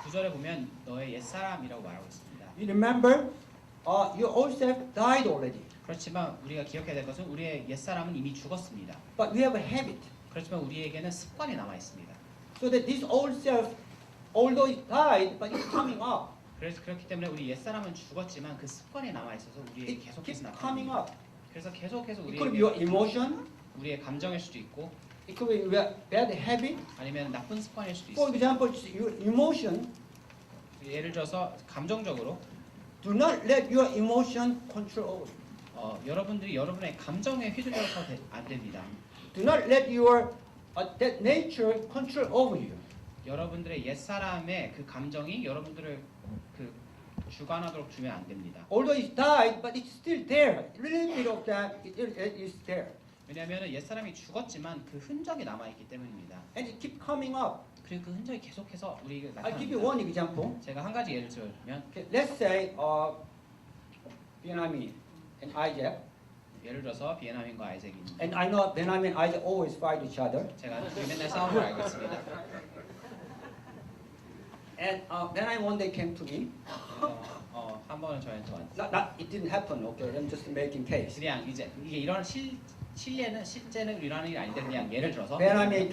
9절에 보면 너의 옛 사람이라고 말하고 있습니다. You remember, your old self died already. 그렇지만 우리가 기억해야 될 것은 우리의 옛 사람은 이미 죽었습니다. But we have a habit. 그렇지만 우리에게는 습관이 남아 있습니다. So that this old self, although it died, but it's coming up. 그래서 그렇기 때문에 우리 옛 사람은 죽었지만 그 습관이 남아 있어서 우리에게 It 계속해서 keeps coming 나타납니다. up. 그래서 계속해서 It could be your 우리의 emotion. 우리의 감정일 수도 있고 It could be your bad habit. 아니면 나쁜 습관일 수도 For 있습니다. example, your emotion. 예를 들어서 감정적으로 Do not let your emotion control over you. 여러분들이 여러분의 감정에 휘둘려서 안 됩니다. Do not let your that nature control over you. 여러분들의 옛 사람의 그 감정이 여러분들을 그 주관하도록 주면 안 됩니다. Although it's died, but it's still there. A little bit of that, it is there. 왜냐하면 옛 사람이 죽었지만 그 흔적이 남아 있기 때문입니다. And it keep coming up. 그리고 그 흔적이 계속해서 우리에게 I'll give you 나타납니다. one example. 제가 한 가지 예를 들어주면 Okay, let's say Benjamin and Isaac, 예를 들어서 비에나민과 아이작이 있는데 and I know Benjamin and Isaac always fight each other. 제가 둘이 맨날 싸우는 걸 알고 있습니다. And Benjamin one day came to me. 그래서 한 번은 저한테 왔어요. It didn't happen. Okay, I'm just making case. 그냥 이제 이게 이런 실제는 일어나는 일이 아닌데 그냥 예를 들어서 Benjamin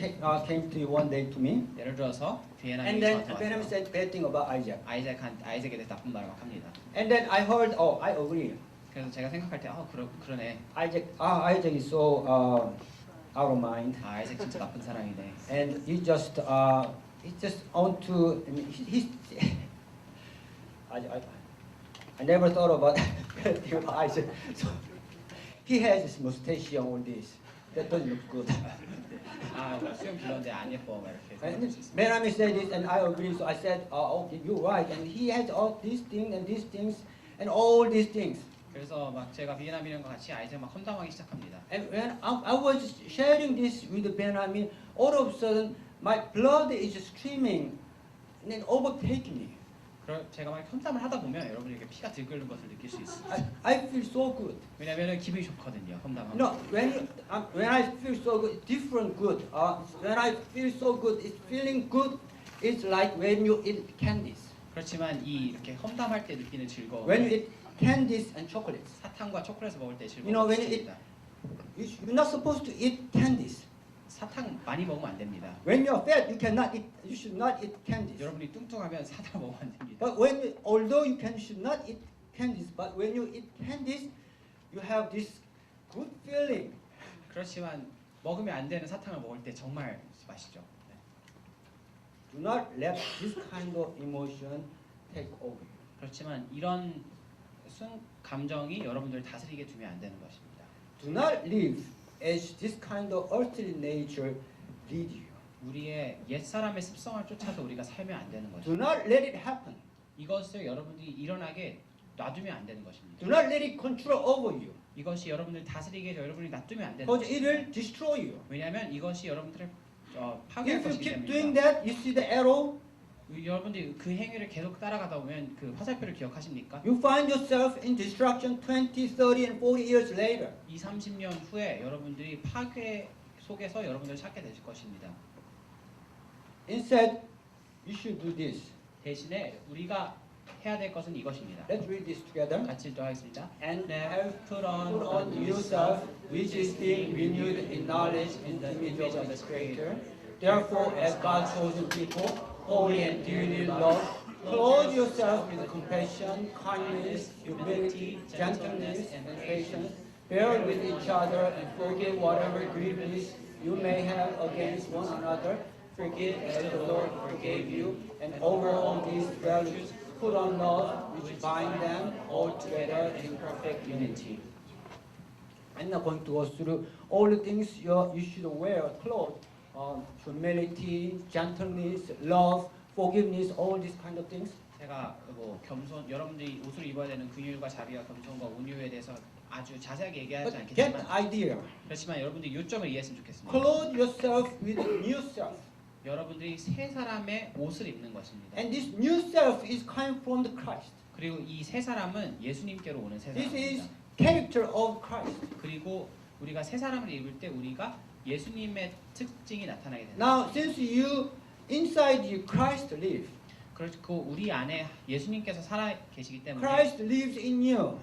came to one day to me, 예를 들어서 and 비에나민이 then 저한테 Benjamin 왔어요. said bad thing about Isaac. 아이작에 대해서 나쁜 말을 막 합니다. And then I heard, oh, I agree. 그래서 제가 생각할 때 그러네. Isaac is so out of mind, 아이작 진짜 나쁜 사람이네. and he just want to. I never thought about bad thing about Isaac. So he has his mustache and all this. That doesn't look good. 수염 길렀는데 안 예뻐 막 이렇게. And 생각할 수 있어요. Benjamin said this, and I agree. So I said, okay, you're right. And he has all these things and these things and all these things. 그래서 막 제가 비에나민과 같이 아이작 막 험담하기 시작합니다. And when I was sharing this with Benjamin, all of a sudden my blood is streaming and then overtaking me. 제가 막 험담을 하다 보면 여러분이 이렇게 피가 들끓는 것을 느낄 수 있어요. I feel so good. 왜냐면은 기분이 좋거든요. 험담하면. No, when I feel so good, different good. When I feel so good, it's feeling good. It's like when you eat candies. 그렇지만 이렇게 험담할 때 느끼는 즐거움. When you eat candies and chocolates. 사탕과 초콜릿을 먹을 때 You know, 즐거움이 when you 있습니다. You're not supposed to eat candies. 사탕 많이 먹으면 안 됩니다. When you're fat, you should not eat candies. 여러분이 뚱뚱하면 사탕 먹으면 안 됩니다. But although you should not eat candies, but when you eat candies, you have this good feeling. 그렇지만 먹으면 안 되는 사탕을 먹을 때 정말 맛있죠. 네. Do not let this kind of emotion take over you. 그렇지만 이런 감정이 여러분들 다스리게 두면 안 되는 것입니다. Do not live as this kind of earthly nature lead you. 우리의 옛 사람의 습성을 쫓아서 우리가 살면 안 되는 Do 것입니다. not let it happen. 이것을 여러분들이 일어나게 놔두면 안 되는 것입니다. Do not let it control over you. 이것이 여러분들 다스리게 해서 여러분이 놔두면 안 되는 Because it 것입니다. will destroy you. 왜냐하면 이것이 여러분들을 파괴할 If you 것이기 keep 때문입니다. doing that, you see the arrow, 여러분들이 그 행위를 계속 따라가다 보면 그 화살표를 기억하십니까? you find yourself in destruction 20, 30, and 40 years later. 20, 30년 후에 여러분들이 파괴 속에서 여러분들을 찾게 되실 것입니다. Instead, you should do this. 대신에 우리가 해야 될 것은 이것입니다. Let's read this together. 같이 읽도록하겠습니다. And have put put on yourself, which is being renewed in knowledge in the image of the Creator. Therefore, as God's chosen people, holy and dearly loved, clothe yourself with compassion, kindness, humility, gentleness, and patience. Bear with each other and forgive whatever grievance you may have against one another. Forgive as the Lord forgave you. And over all these values, put on love, which bind them all together in perfect unity. I'm not going to go through all the things you should wear, clothes, humility, gentleness, love, forgiveness, all these kind of things. 제가 뭐 겸손 여러분들이 옷을 입어야 되는 긍휼과 자비와 겸손과 온유에 대해서 아주 자세하게 얘기하지 But get the 않겠지만 idea. 그렇지만 여러분들이 요점을 이해했으면 좋겠습니다. Clothe yourself with new self. 여러분들이 새 사람의 옷을 입는 것입니다. And this new self is coming from the Christ. 그리고 이 새 사람은 예수님께로 오는 새 This is 사람입니다. character of Christ. 그리고 우리가 새 사람을 입을 때 우리가 예수님의 특징이 나타나게 됩니다. Now, since you inside you Christ live, 그리고 우리 안에 예수님께서 살아 계시기 때문에 Christ lives in you,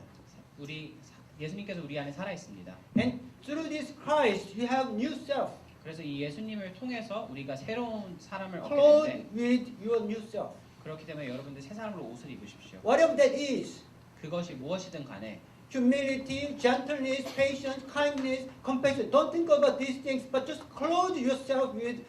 예수님께서 우리 안에 살아 있습니다. and through this Christ you have new self. 그래서 이 예수님을 통해서 우리가 새로운 사람을 얻게 Clothe 되는데 with your new self. 그렇기 때문에 여러분들 새 사람으로 옷을 입으십시오. Whatever that is, 그것이 무엇이든 간에 humility, gentleness, patience, kindness, compassion. Don't think about these things, but just clothe yourself with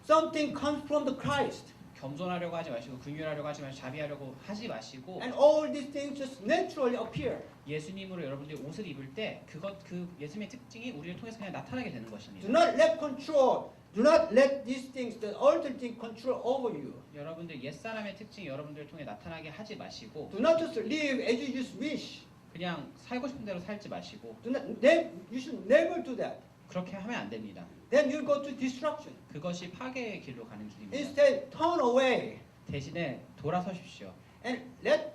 something comes from the Christ. 겸손하려고 하지 마시고 긍휼하려고 하지 마시고 자비하려고 하지 마시고 And all these things just naturally appear. 예수님으로 여러분들이 옷을 입을 때 그 예수님의 특징이 우리를 통해서 그냥 나타나게 되는 Do 것입니다. not let control. Do not let these things, the other thing, control over you. 여러분들 옛사람의 특징이 여러분들을 통해 나타나게 하지 마시고 Do not just live as you just wish. 그냥 살고 싶은 대로 살지 마시고 You should never do that. 그렇게 하면 안 됩니다. Then you'll go to destruction. 그것이 파괴의 길로 가는 길입니다. Instead, turn away 대신에 돌아서십시오. and let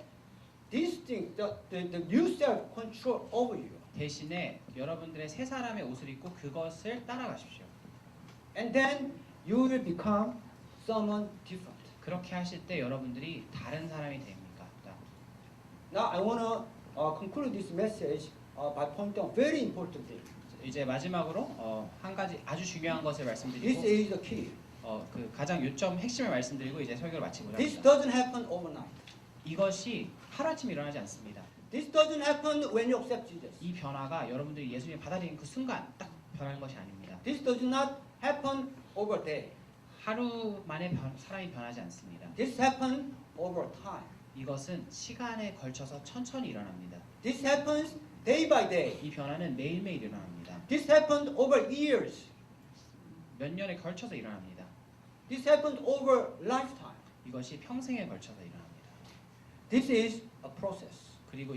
this thing, the new self control over you. 대신에 여러분들의 새 사람의 옷을 입고 그것을 따라가십시오. And then you will become someone different. 그렇게 하실 때 여러분들이 다른 사람이 됩니다. Now I want to conclude this message by pointing out very important thing. 이제 마지막으로 한 가지 아주 중요한 것을 This 말씀드리고 is the key. 그 가장 요점 핵심을 말씀드리고 이제 설교를 마치고자 This 합니다. doesn't happen overnight. 이것이 하루아침에 일어나지 않습니다. This doesn't happen when you accept Jesus. 이 변화가 여러분들이 예수님을 받아들이는 그 순간 딱 변하는 것이 아닙니다. This does not happen over a day. 하루 만에 사람이 변하지 않습니다. This happens over time. 이것은 시간에 걸쳐서 천천히 일어납니다. This happens day by day. 이 변화는 매일매일 일어납니다. This happens over years. 몇 년에 걸쳐서 일어납니다. This happens over lifetime. 이것이 평생에 걸쳐서 일어납니다. This is a process. 그리고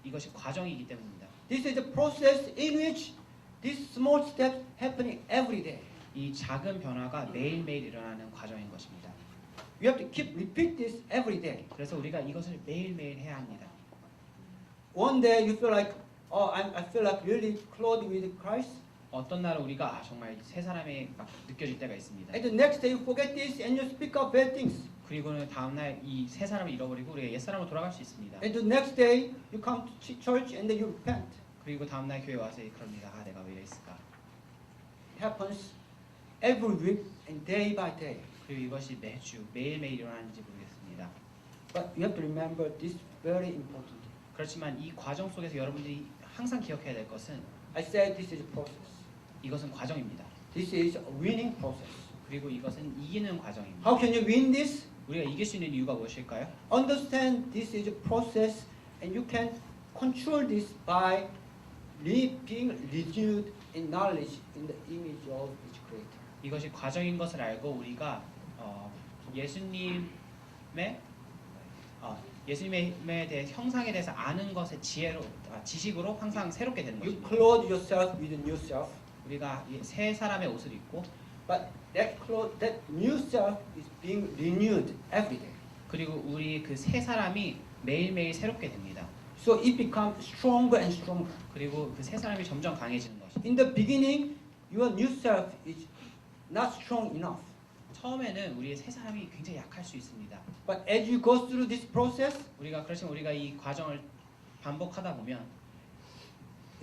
이것이 과정이기 때문입니다. This is a process in which these small steps happening every day. 이 작은 변화가 매일매일 일어나는 과정인 것입니다. You have to keep repeat this every day. 그래서 우리가 이것을 매일매일 해야 합니다. One day you feel like, I feel like really clothed with Christ. 어떤 날은 우리가 정말 새 사람이 막 느껴질 때가 있습니다. And the next day you forget this and you speak up bad things. 그리고는 다음 날 이 새 사람을 잃어버리고 우리가 옛 사람으로 돌아갈 수 있습니다. And the next day you come to church and then you repent. 그리고 다음 날 교회 와서 그럽니다. 아, 내가 왜 이랬을까? It happens every week and day by day. 그리고 이것이 매주 매일매일 일어나는지 모르겠습니다. But you have to remember this very important. 그렇지만 이 과정 속에서 여러분들이 항상 기억해야 될 것은 I said this is a process. 이것은 과정입니다. This is a winning process. 그리고 이것은 이기는 과정입니다. How can you win this? 우리가 이길 수 있는 이유가 무엇일까요? Understand this is a process and you can control this by being renewed in knowledge in the image of its creator. 이것이 과정인 것을 알고 우리가 예수님에 대해 형상에 대해서 아는 것의 지식으로 항상 새롭게 되는 You 것입니다. clothe yourself with a new self, 우리가 새 사람의 옷을 입고 but that new self is being renewed every day. 그리고 우리 그 새 사람이 매일매일 새롭게 됩니다. So it becomes stronger and stronger. 그리고 그 새 사람이 점점 강해지는 것입니다. In the beginning, your new self is not strong enough. 처음에는 우리의 새 사람이 굉장히 약할 수 있습니다. But as you go through this process, 그렇지만 우리가 이 과정을 반복하다 보면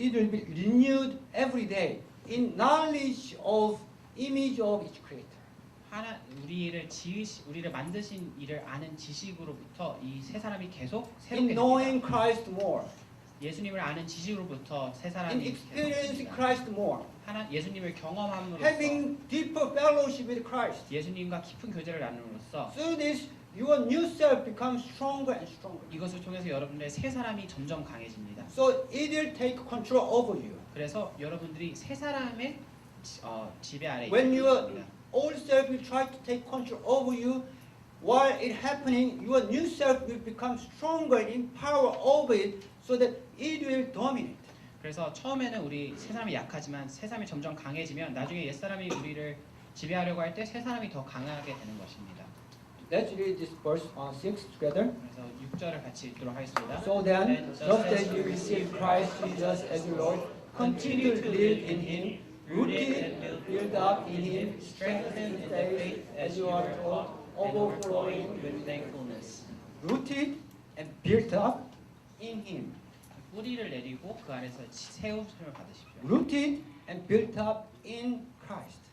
it will be renewed every day in knowledge of image of its creator. 우리를 만드신 이를 아는 지식으로부터 이 새 사람이 계속 In 새롭게 knowing 됩니다. Christ more, 예수님을 아는 지식으로부터 새 in 사람이 계속 experiencing 됩니다. Christ more, 예수님을 경험함으로써 having deeper fellowship with Christ. 예수님과 깊은 교제를 나눔으로써 Through this, your new self becomes stronger and stronger. 이것을 통해서 여러분들의 새 사람이 점점 강해집니다. So it will take control over you. 그래서 여러분들이 새 사람의 지배 아래 When 있게 your 됩니다. old self will try to take control over you, while it happening, your new self will become stronger in power over it, so that it will dominate. 그래서 처음에는 우리 새 사람이 약하지만 새 사람이 점점 강해지면 나중에 옛 사람이 우리를 지배하려고 할 때 새 사람이 더 강하게 되는 것입니다. Let's read this verse 6 together. 그래서 6절을 같이 읽도록 하겠습니다. So then, just as you receive Christ Jesus as your Lord, continue to live in Him, rooted and built up in Him, strengthened in faith as you are taught, overflowing with thankfulness. rooted and built up in Him. 뿌리를 내리고 그 안에서 세우심을 받으십시오. Rooted and built up in Christ.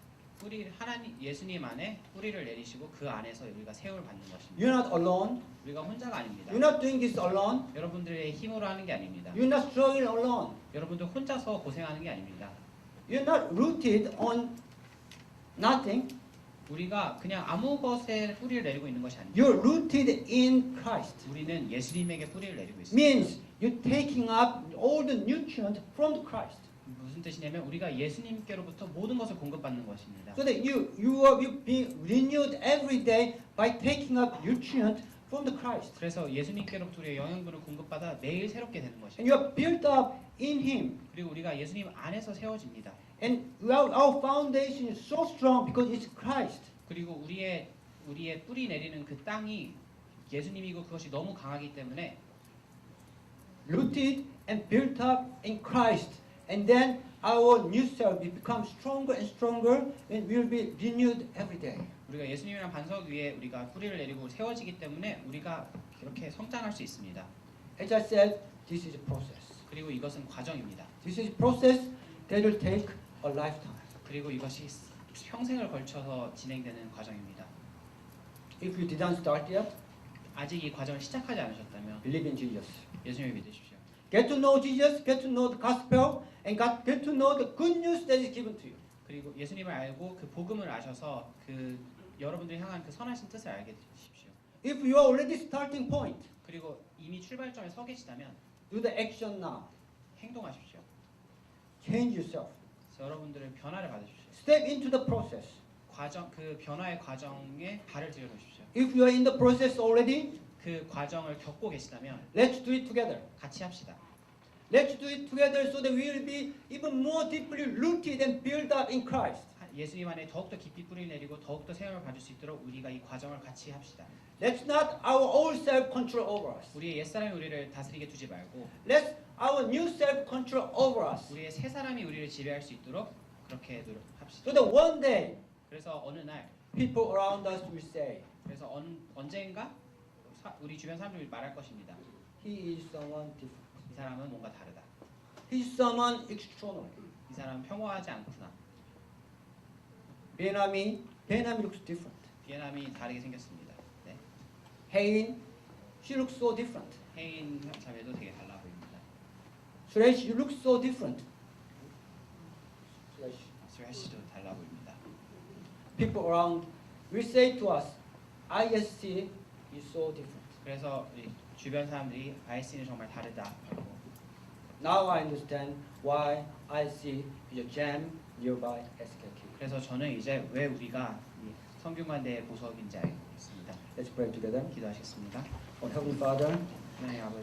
예수님 안에 뿌리를 내리시고 그 안에서 우리가 세움을 받는 것입니다. You're not alone. 우리가 혼자가 아닙니다. You're not doing this alone. 여러분들의 힘으로 하는 게 아닙니다. You're not struggling alone. 여러분들 혼자서 고생하는 게 아닙니다. You're not rooted on nothing. 우리가 그냥 아무 것에 뿌리를 내리고 있는 것이 아닙니다. You're rooted in Christ. 우리는 예수님에게 뿌리를 내리고 있습니다. Means you're taking up all the nutrients from the Christ. 무슨 뜻이냐면 우리가 예수님께로부터 모든 것을 공급받는 것입니다. So that you are being renewed every day by taking up nutrients from the Christ. 그래서 예수님께로부터 우리의 영양분을 공급받아 매일 새롭게 되는 And 것입니다. you are built up in Him. 그리고 우리가 예수님 안에서 세워집니다. And our foundation is so strong because it's Christ. 그리고 우리의 뿌리 내리는 그 땅이 예수님이고 그것이 너무 강하기 때문에 rooted and built up in Christ. And then our new self will become stronger and stronger and will be renewed every day. 우리가 예수님이란 반석 위에 우리가 뿌리를 내리고 세워지기 때문에 우리가 이렇게 성장할 수 있습니다. As I said, this is a process. 그리고 이것은 과정입니다. This is a process that will take a lifetime. 그리고 이것이 평생을 걸쳐서 진행되는 과정입니다. If you didn't start yet, 아직 이 과정을 시작하지 않으셨다면 believe in Jesus. 예수님을 믿으십시오. Get to know Jesus, get to know the gospel, and get to know the good news that is given to you. 그리고 예수님을 알고 그 복음을 아셔서 그 여러분들이 향한 그 선하신 뜻을 알게 되십시오. If you are already starting point, 그리고 이미 출발점에 서 계시다면 do the action now. 행동하십시오. Change yourself. 그래서 여러분들은 변화를 받으십시오. Step into the process. 과정 그 변화의 과정에 발을 들여놓으십시오. If you are in the process already, 그 과정을 겪고 계시다면 let's do it together. 같이 합시다. Let's do it together so that we will be even more deeply rooted and built up in Christ. 예수님 안에 더욱더 깊이 뿌리 내리고 더욱더 세움을 받을 수 있도록 우리가 이 과정을 같이 합시다. Let's not our old self control over us. 우리의 옛사람이 우리를 다스리게 두지 말고 Let's our new self control over us. 우리의 새 사람이 우리를 지배할 수 있도록 그렇게 노력합시다. So that one day 그래서 어느 날 people around us will say, 그래서 언젠가 우리 주변 사람들이 말할 것입니다. he is someone different. 이 사람은 뭔가 다르다. He is someone extraordinary. 이 사람은 평화하지 않구나. Benami looks different. 비에남이 다르게 생겼습니다. 네. Hein, she looks so different. 혜인 자매도 되게 달라 보입니다. Suresh, you look so different. Suresh. 수혜 씨도 달라 보입니다. People around will say to us, ISC is so different. 그래서 우리 주변 사람들이 ISC는 정말 다르다. Now I understand why ISC is a gem nearby SKQ. 그래서 저는 이제 왜 우리가 이 성균관대의 보석인지 알고 있습니다. Let's pray together. 기도하시겠습니다. Our Heavenly Father, 하나님 아버지.